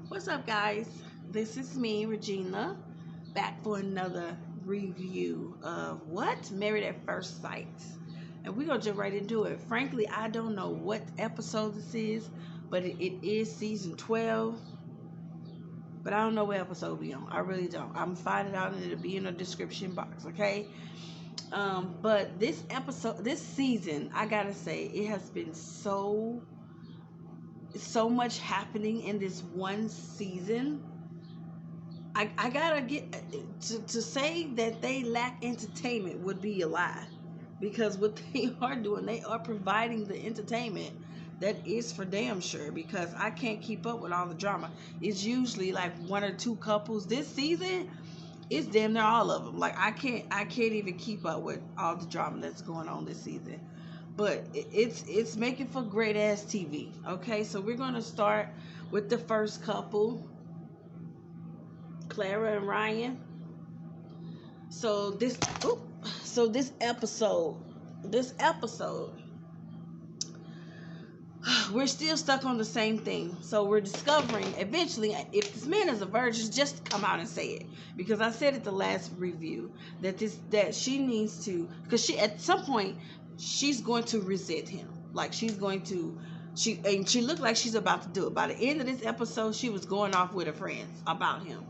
What's up, guys? This is me, Regina, back for another review of what? Married at First Sight. And we're going to jump right into it. Frankly, I don't know what episode this is, but it is season 12. But I don't know what episode we on. I really don't. I'm finding out and it'll be in the description box, okay? But this episode, this season, I gotta say, it has been so much happening in this one season. I gotta get to say that they lack entertainment would be a lie, because what they are doing, they are providing the entertainment that is for damn sure. Because I can't keep up with all the drama. It's usually like one or two couples. This season, it's damn near all of them. Like I can't even keep up with all the drama that's going on this season. But it's making for great ass TV. Okay, so we're gonna start with the first couple, Clara and Ryan. So this, oop, so this episode, we're still stuck on the same thing. So we're discovering eventually if this man is a virgin, just come out and say it. Because I said at the last review that she needs to, because she at some point she's going to resent him. Like she's going to. She looked like she's about to do it. By the end of this episode, she was going off with her friends about him.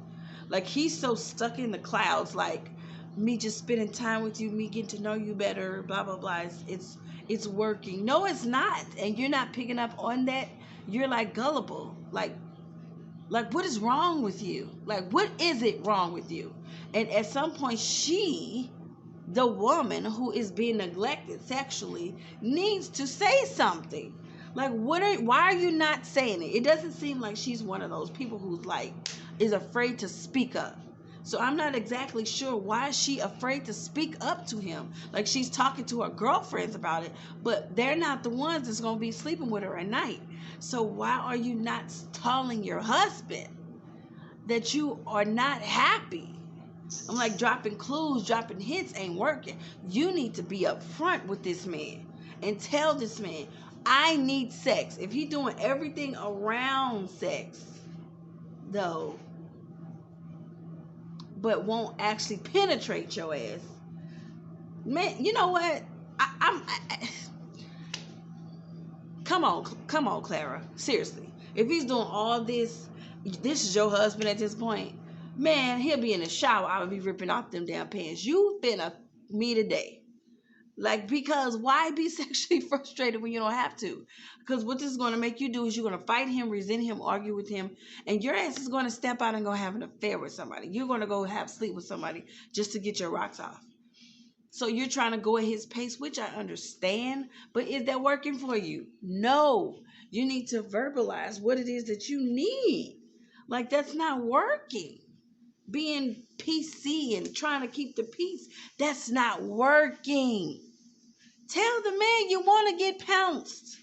Like he's so stuck in the clouds, like me just spending time with you, me getting to know you better, blah blah blah. It's working. No, it's not, and you're not picking up on that. You're like gullible. Like what is wrong with you? Like what is it wrong with you? And at some point, the woman who is being neglected sexually, needs to say something. Like why are you not saying it? It doesn't seem like she's one of those people who's like is afraid to speak up. So I'm not exactly sure why is she afraid to speak up to him. Like she's talking to her girlfriends about it, but they're not the ones that's going to be sleeping with her at night. So why are you not telling your husband that you are not happy? I'm like, dropping clues, dropping hints ain't working. You need to be upfront with this man and tell this man, I need sex. If he doing everything around sex, though, but won't actually penetrate your ass, man, you know what? Come on, Clara. Seriously, if he's doing all this, this is your husband at this point. Man, he'll be in the shower. I would be ripping off them damn pants. You've been a me today. Like, because why be sexually frustrated when you don't have to? Because what this is going to make you do is you're going to fight him, resent him, argue with him, and your ass is going to step out and go have an affair with somebody. You're going to go have sleep with somebody just to get your rocks off. So you're trying to go at his pace, which I understand, but is that working for you? No. You need to verbalize what it is that you need. Like, that's not working. Being PC and trying to keep the peace, that's not working. Tell the man you want to get pounced.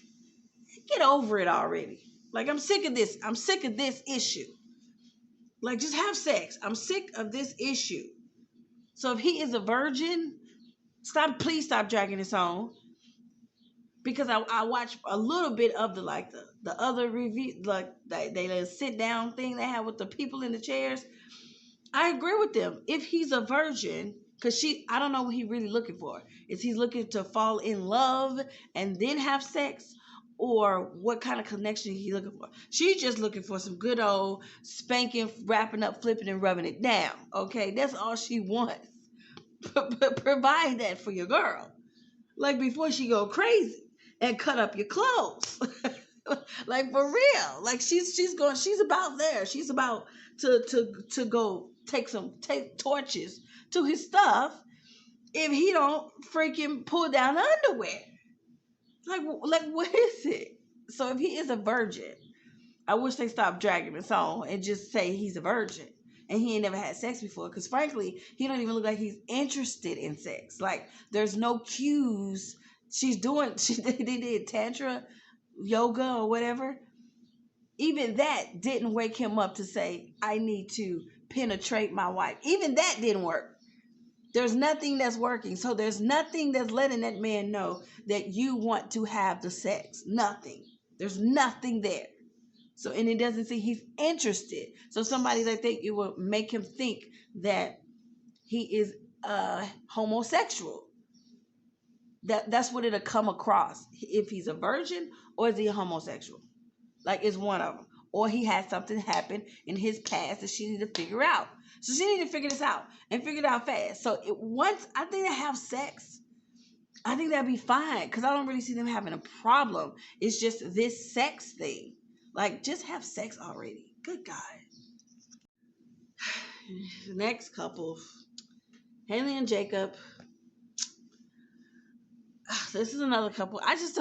Get over it already. Like, I'm sick of this. I'm sick of this issue. Like, just have sex. I'm sick of this issue. So if he is a virgin, please stop dragging this on. Because I watched a little bit of the other review, like they sit down thing they have with the people in the chairs. I agree with them. If he's a virgin, because I don't know what he's really looking for. Is he looking to fall in love and then have sex? Or what kind of connection he looking for? She's just looking for some good old spanking, wrapping up, flipping, and rubbing it down. Okay, that's all she wants. Provide that for your girl. Like before she go crazy and cut up your clothes. Like for real. Like she's about there. She's about to go take torches to his stuff if he don't freaking pull down the underwear. Like what is it? So if he is a virgin, I wish they stopped dragging this on and just say he's a virgin and he ain't never had sex before. Because frankly, he don't even look like he's interested in sex. Like there's no cues. They did tantra yoga or whatever. Even that didn't wake him up to say, I need to penetrate my wife. Even that didn't work. There's nothing that's working. So there's nothing that's letting that man know that you want to have the sex. Nothing. There's nothing there. So, and it doesn't seem he's interested. So somebody that think it will make him think that he is homosexual. That's what it'll come across. If he's a virgin or is he a homosexual? Like it's one of them. Or he had something happen in his past that she need to figure out. So she need to figure this out and figure it out fast. So once I think they have sex, I think that'd be fine because I don't really see them having a problem. It's just this sex thing. Like just have sex already. Good God. The next couple, Haley and Jacob. This is another couple. I just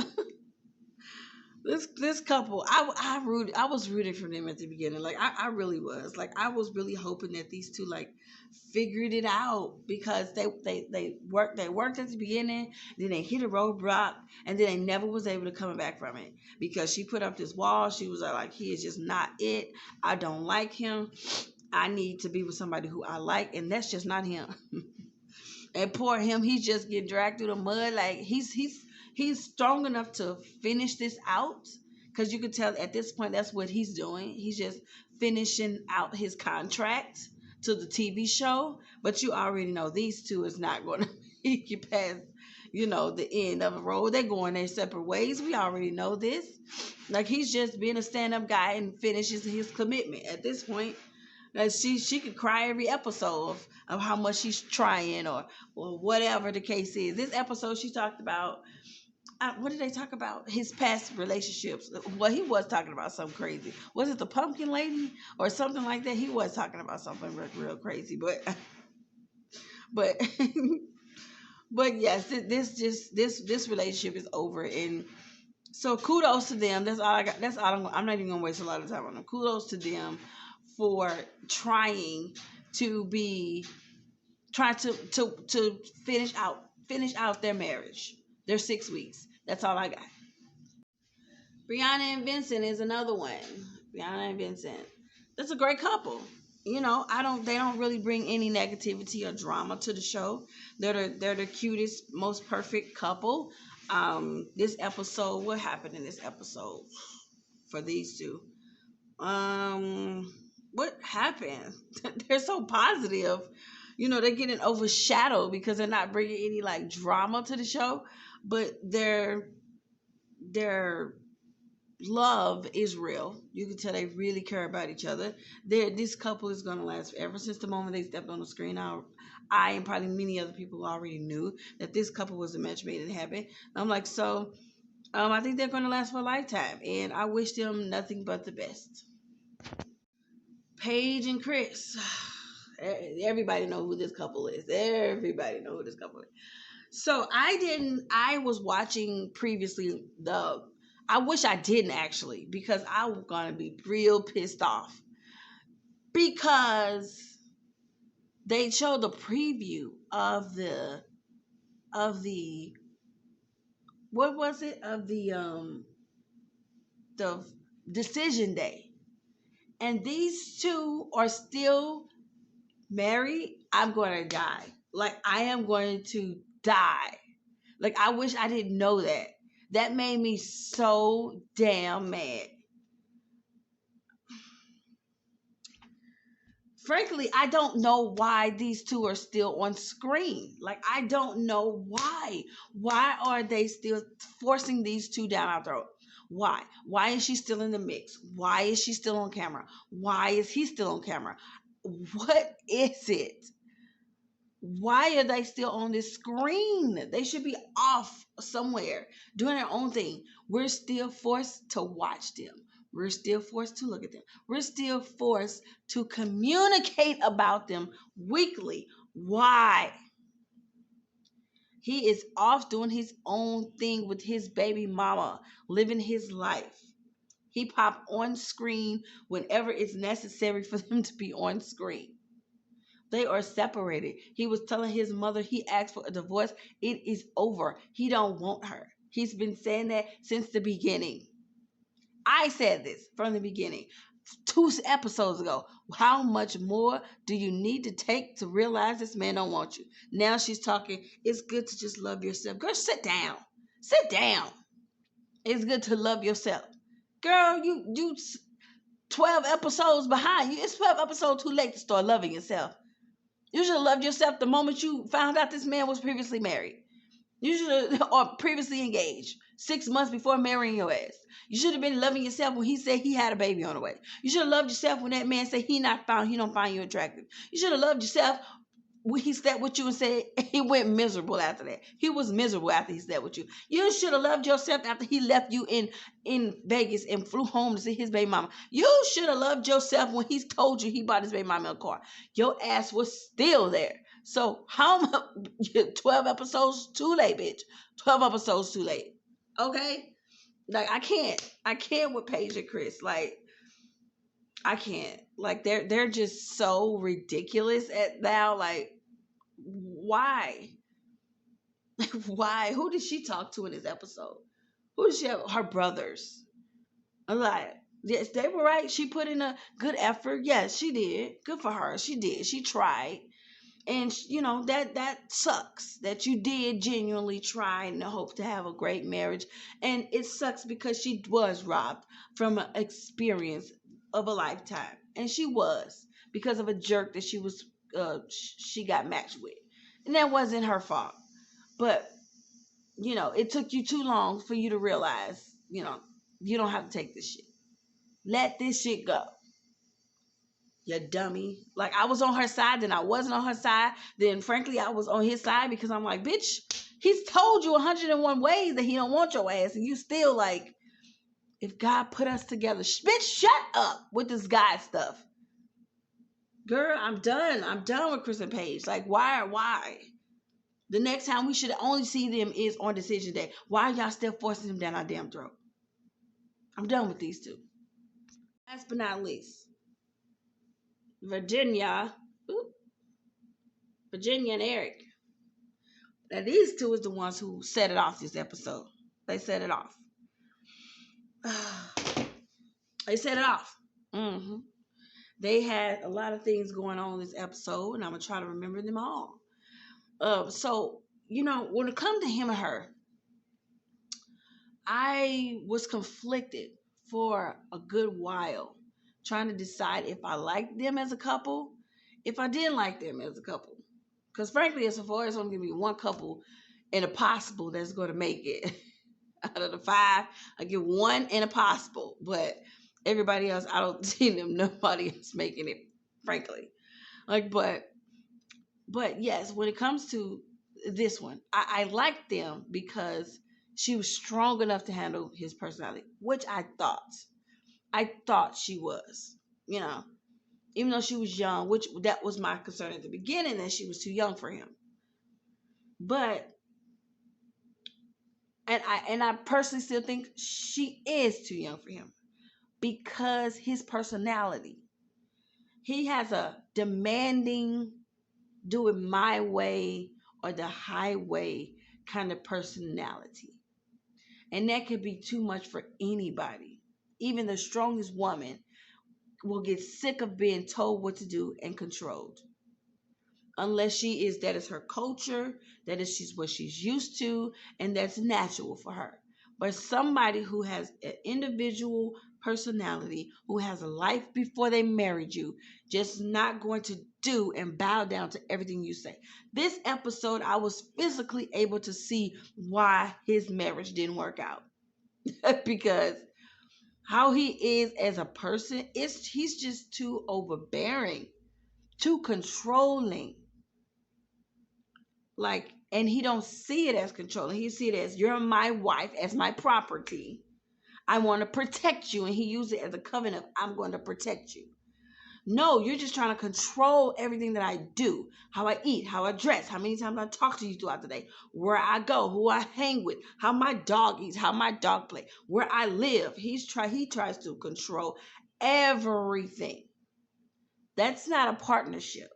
this couple, I was rooting for them at the beginning. Like I really was. Like I was really hoping that these two like figured it out because they worked at the beginning, then they hit a roadblock, and then they never was able to come back from it because she put up this wall. She was like, he is just not it. I don't like him. I need to be with somebody who I like, and that's just not him. And poor him, he's just getting dragged through the mud. Like he's strong enough to finish this out because you could tell at this point that's what he's doing. He's just finishing out his contract to the TV show. But you already know these two is not going to make it past, the end of the road. They're going their separate ways. We already know this. Like he's just being a stand-up guy and finishes his commitment at this point. Like she could cry every episode of how much she's trying or whatever the case is. This episode she talked about, what did they talk about? His past relationships. Well, he was talking about something crazy. Was it the pumpkin lady or something like that? He was talking about something real crazy, but but yes, this relationship is over, and so kudos to them. That's all I got. That's all I'm not even gonna waste a lot of time on them. Kudos to them for trying to finish out their marriage. Their 6 weeks. That's all I got. Brianna and Vincent is another one. Brianna and Vincent. That's a great couple. They don't really bring any negativity or drama to the show. They're the cutest, most perfect couple. This episode, what happened in this episode for these two? What happened? They're so positive. They're getting overshadowed because they're not bringing any like drama to the show, but their love is real. You can tell they really care about each other. This couple is going to last forever. Since the moment they stepped on the screen, I and probably many other people already knew that this couple was a match made in heaven. I'm like, so I think they're going to last for a lifetime, and I wish them nothing but the best. Paige and Chris. Everybody know who this couple is. Everybody know who this couple is. So I was watching previously I wish I didn't actually, because I was going to be real pissed off because they showed the preview of the what was it? Of the decision day. And these two are still married. I'm going to die. Like, I am going to die. Like, I wish I didn't know that. That made me so damn mad. Frankly, I don't know why these two are still on screen. Like, I don't know why. Why are they still forcing these two down our throat? Why? Why is she still in the mix? Why is she still on camera? Why is he still on camera? What is it? Why are they still on this screen? They should be off somewhere doing their own thing. We're still forced to watch them. We're still forced to look at them. We're still forced to communicate about them weekly. Why? He is off doing his own thing with his baby mama, living his life. He pop on screen whenever it's necessary for them to be on screen. They are separated. He was telling his mother he asked for a divorce. It is over. He don't want her. He's been saying that since the beginning. I said this from the beginning. 2 episodes ago. How much more do you need to take to realize this man don't want you? Now she's talking, it's good to just love yourself. Girl, sit down. Sit down. It's good to love yourself. Girl, you 12 episodes behind you. It's 12 episodes too late to start loving yourself. You should have loved yourself the moment you found out this man was previously married. You should have, or previously engaged, 6 months before marrying your ass. You should have been loving yourself when he said he had a baby on the way. You should have loved yourself when that man said he don't find you attractive. You should have loved yourself when he slept with you and said he went miserable after that. He was miserable after he slept with you. You should have loved yourself after he left you in Vegas and flew home to see his baby mama. You should have loved yourself when he told you he bought his baby mama a car. Your ass was still there. So how much? 12 episodes too late, bitch. 12 episodes too late. Okay? Like I can't with Paige and Chris. Like I can't. Like they're just so ridiculous at now. Like why? Why? Who did she talk to in this episode? Who did she have? Her brothers. I'm like, yes, they were right. She put in a good effort. Yes, she did. Good for her. She did. She tried. And that sucks that you did genuinely try and hope to have a great marriage. And it sucks because she was robbed from an experience of a lifetime. And she was because of a jerk that she got matched with. And that wasn't her fault. But it took you too long for you to realize, you don't have to take this shit. Let this shit go. You dummy. Like I was on her side, then I wasn't on her side. Then frankly, I was on his side because I'm like, bitch, he's told you 101 ways that he don't want your ass. And you still like, if God put us together, bitch, shut up with this guy stuff. Girl, I'm done. I'm done with Chris and Paige. Like, why? The next time we should only see them is on decision day. Why are y'all still forcing them down our damn throat? I'm done with these two. Last but not least, Virginia. Ooh, Virginia and Eric. Now these two is the ones who set it off this episode. They set it off. They set it off. Mm-hmm. They had a lot of things going on in this episode, and I'm gonna try to remember them all. So when it comes to him and her, I was conflicted for a good while, trying to decide if I liked them as a couple, if I didn't like them as a couple. Because frankly, as far as I'm gonna be one couple and a possible that's going to make it out of the 5, I give one and a possible, but everybody else, I don't see them. Nobody else making it, frankly. Like, but yes, when it comes to this one, I liked them because she was strong enough to handle his personality, which I thought she was, even though she was young, which that was my concern at the beginning, that she was too young for him. But and I personally still think she is too young for him because his personality. He has a demanding, do it my way or the highway kind of personality. And that could be too much for anybody. Even the strongest woman will get sick of being told what to do and controlled. Unless that is her culture, that is she's what she's used to, and that's natural for her. But somebody who has an individual personality, who has a life before they married you, just not going to do and bow down to everything you say. This episode, I was physically able to see why his marriage didn't work out. Because how he is as a person, he's just too overbearing, too controlling. Like, and he don't see it as controlling. He see it as, you're my wife, as my property. I want to protect you. And he used it as a covenant. I'm going to protect you. No, you're just trying to control everything that I do. How I eat, how I dress, how many times I talk to you throughout the day, where I go, who I hang with, how my dog eats, how my dog play, where I live. He tries to control everything. That's not a partnership.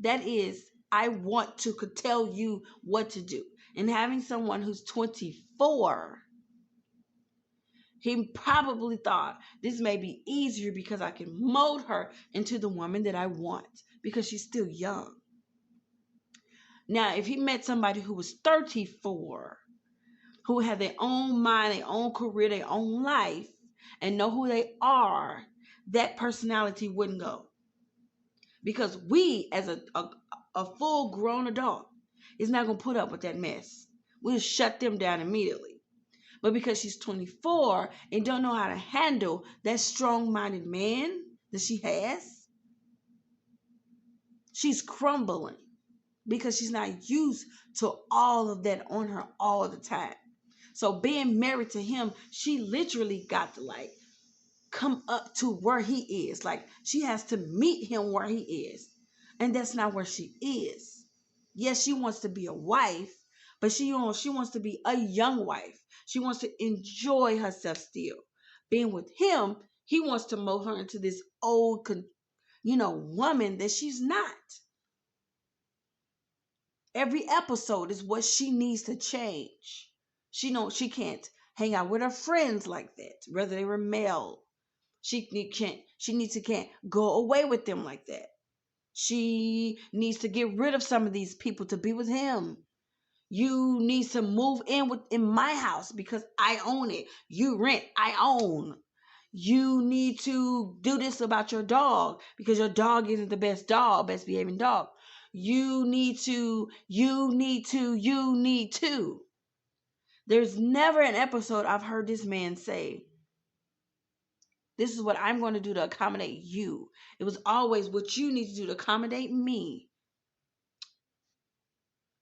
That is, I want to tell you what to do. And having someone who's 24, he probably thought this may be easier because I can mold her into the woman that I want because she's still young. Now, if he met somebody who was 34, who had their own mind, their own career, their own life, and know who they are, that personality wouldn't go. Because we, as a full grown adult, is not going to put up with that mess. We'll shut them down immediately. But because she's 24 and don't know how to handle that strong-minded man that she has, she's crumbling because she's not used to all of that on her all the time. So being married to him, she literally got to like come up to where he is. Like she has to meet him where he is. And that's not where she is. Yes, she wants to be a wife, but she wants to be a young wife. She wants to enjoy herself still. Being with him, he wants to mold her into this old, woman that she's not. Every episode is what she needs to change. She knows she can't hang out with her friends like that, whether they were male. She can't go away with them like that. She needs to get rid of some of these people to be with him. You need to move in my house because I own it. You rent, I own. You need to do this about your dog because your dog isn't the best behaving dog. You need to. There's never an episode I've heard this man say, this is what I'm going to do to accommodate you. It was always what you need to do to accommodate me.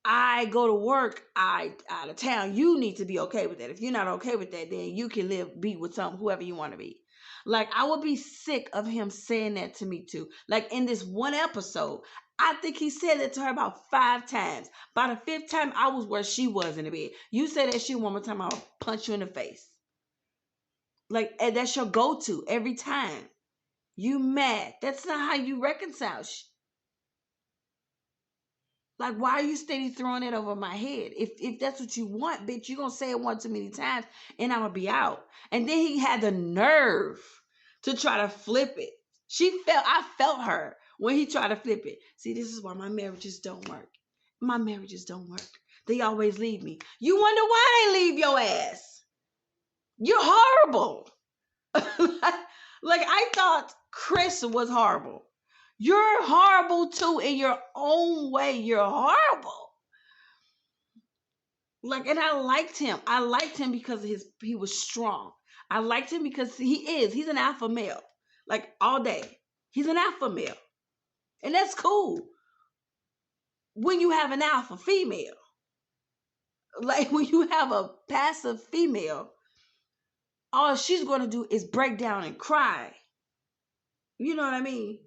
I go to work, I out of town. You need to be okay with that. If you're not okay with that, then you can be with whoever you want to be. Like, I would be sick of him saying that to me too. Like in this one episode, I think he said that to her about 5 times. By the 5th time, I was where she was in the bed. You say that shit one more time, I'll punch you in the face. Like, and that's your go-to every time. You mad. That's not how you reconcile shit. Like, why are you steady throwing it over my head? If that's what you want, bitch, you're going to say it one too many times and I'm going to be out. And then he had the nerve to try to flip it. I felt her when he tried to flip it. See, this is why my marriages don't work. My marriages don't work. They always leave me. You wonder why they leave your ass. You're horrible. Like, I thought Chris was horrible. You're horrible too in your own way. You're horrible. Like, and I liked him. I liked him because he was strong. I liked him because he's an alpha male. Like, all day. He's an alpha male. And that's cool. When you have an alpha female. Like, when you have a passive female, all she's going to do is break down and cry. You know what I mean?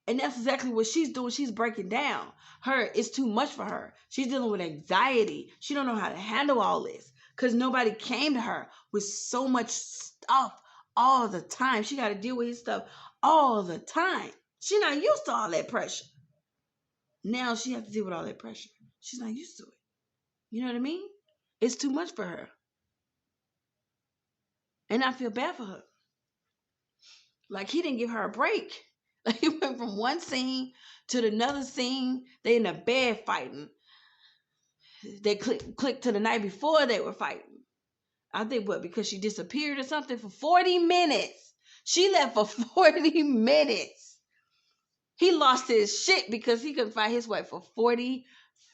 And that's exactly what she's doing. She's breaking down. It's too much for her. She's dealing with anxiety. She don't know how to handle all this because nobody came to her with so much stuff all the time. She got to deal with his stuff all the time. She's not used to all that pressure. Now she has to deal with all that pressure. She's not used to it. You know what I mean? It's too much for her. And I feel bad for her. Like, he didn't give her a break. Like, he went from one scene to another scene. They in the bed fighting. They clicked to the night before they were fighting. I think because she disappeared or something for 40 minutes. She left for 40 minutes. He lost his shit because he couldn't find his wife for 40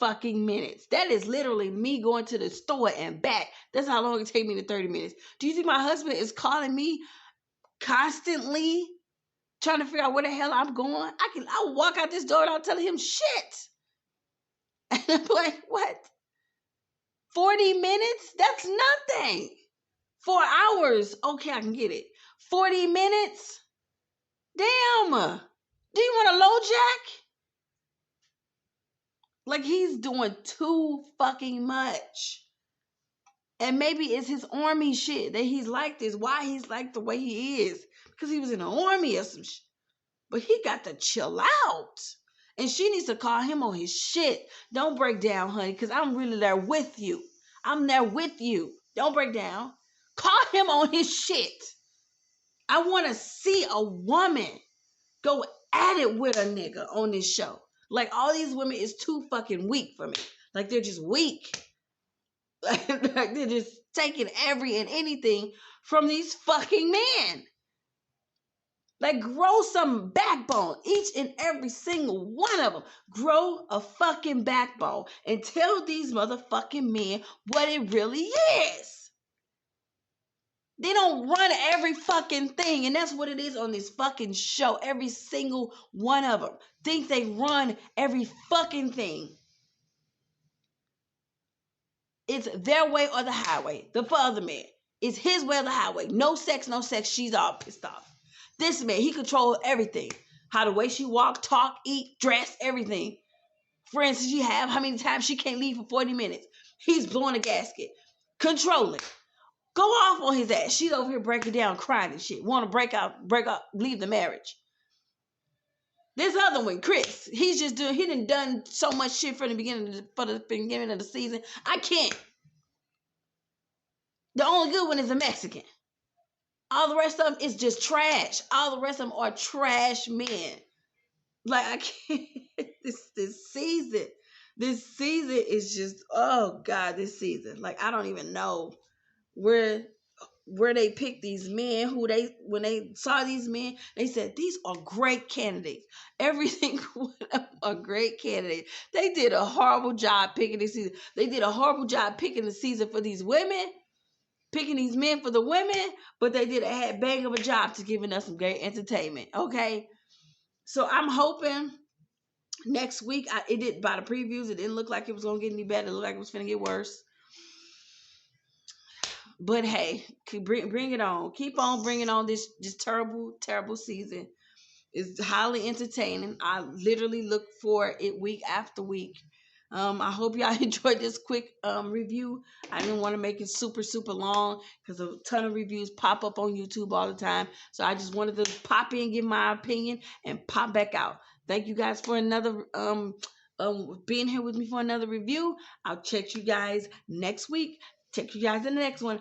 fucking minutes. That is literally me going to the store and back. That's how long it take me to 30 minutes. Do you think my husband is calling me constantly trying to figure out where the hell I'm going? I'll walk out this door and I'll tell him shit. And I'm like, what? 40 minutes? That's nothing. 4 hours. Okay, I can get it. 40 minutes? Damn. Do you want a low jack? Like, he's doing too fucking much. And maybe it's his army shit that he's like this. Why he's like the way he is. Because he was in the army or some shit. But he got to chill out. And she needs to call him on his shit. Don't break down, honey, because I'm really there with you. I'm there with you. Don't break down. Call him on his shit. I want to see a woman go at it with a nigga on this show. Like, all these women is too fucking weak for me. Like, they're just weak. Like, they're just taking every and anything from these fucking men. Like, grow some backbone. Each and every single one of them. Grow a fucking backbone and tell these motherfucking men what it really is. They don't run every fucking thing. And that's what it is on this fucking show. Every single one of them think they run every fucking thing. It's their way or the highway. The other man. It's his way or the highway. No sex, no sex. She's all pissed off. This man, he controls everything. How the way she walk, talk, eat, dress, everything. Friends she have, how many times she can't leave for 40 minutes. He's blowing a gasket. Controlling. Go off on his ass. She's over here breaking down, crying and shit. Want to break up, leave the marriage. This other one, Chris, he done so much shit from the beginning of the season. I can't. The only good one is a Mexican. All the rest of them is just trash. All the rest of them are trash men. Like, I can't. This season is just, oh God, this season. Like, I don't even know where they picked these men. When they saw these men, they said these are great candidates. Every single one of them are great candidates. They did a horrible job picking this season. They did a horrible job picking the season for these women. Picking these men for the women, but they did a bang of a job to giving us some great entertainment. Okay, so I'm hoping next week. It did by the previews. It didn't look like it was gonna get any better. It looked like it was gonna get worse. But hey, bring it on. Keep on bringing on this terrible season. It's highly entertaining. I literally look for it week after week. I hope y'all enjoyed this quick review. I didn't want to make it super long because a ton of reviews pop up on YouTube all the time. So I just wanted to pop in, give my opinion, and pop back out. Thank you guys for another being here with me for another review. I'll check you guys next week. Check you guys in the next one.